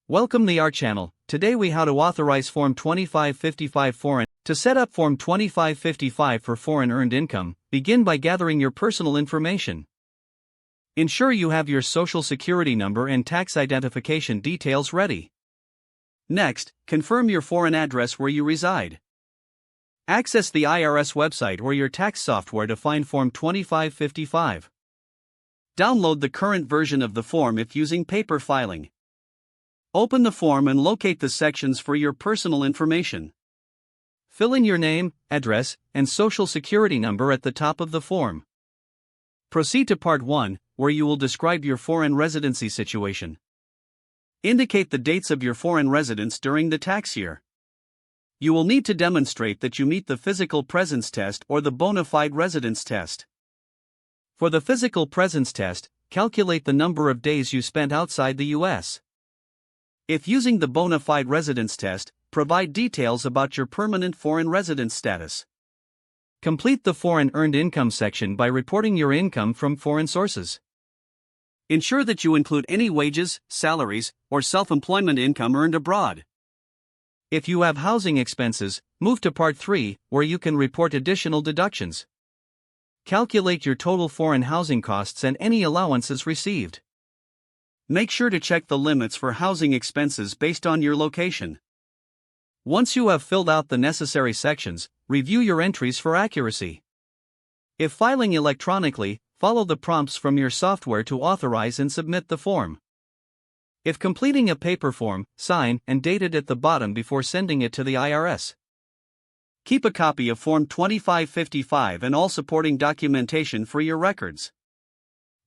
Welcome to our channel. Today we how to authorize Form 2555 foreign. To set up Form 2555 for foreign earned income, begin by gathering your personal information. Ensure you have your social security number and tax identification details ready. Next, confirm your foreign address where you reside. Access the IRS website or your tax software to find Form 2555. Download the current version of the form if using paper filing. Open the form and locate the sections for your personal information. Fill in your name, address, and social security number at the top of the form. Proceed to Part 1, where you will describe your foreign residency situation. Indicate the dates of your foreign residence during the tax year. You will need to demonstrate that you meet the physical presence test or the bona fide residence test. For the physical presence test, calculate the number of days you spent outside the U.S. If using the bona fide residence test, provide details about your permanent foreign residence status. Complete the foreign earned income section by reporting your income from foreign sources. Ensure that you include any wages, salaries, or self-employment income earned abroad. If you have housing expenses, move to Part 3, where you can report additional deductions. Calculate your total foreign housing costs and any allowances received. Make sure to check the limits for housing expenses based on your location. Once you have filled out the necessary sections, review your entries for accuracy. If filing electronically, follow the prompts from your software to authorize and submit the form. If completing a paper form, sign and date it at the bottom before sending it to the IRS. Keep a copy of Form 2555 and all supporting documentation for your records.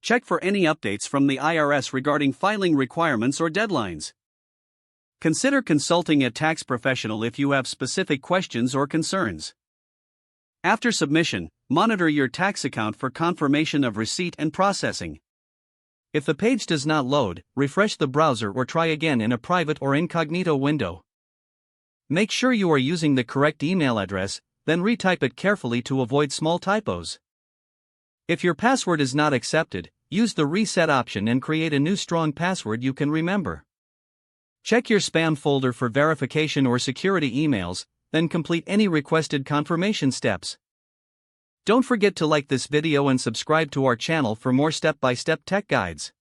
Check for any updates from the IRS regarding filing requirements or deadlines. Consider consulting a tax professional if you have specific questions or concerns. After submission, monitor your tax account for confirmation of receipt and processing. If the page does not load, refresh the browser or try again in a private or incognito window. Make sure you are using the correct email address, then retype it carefully to avoid small typos. If your password is not accepted, use the reset option and create a new strong password you can remember. Check your spam folder for verification or security emails, then complete any requested confirmation steps. Don't forget to like this video and subscribe to our channel for more step-by-step tech guides.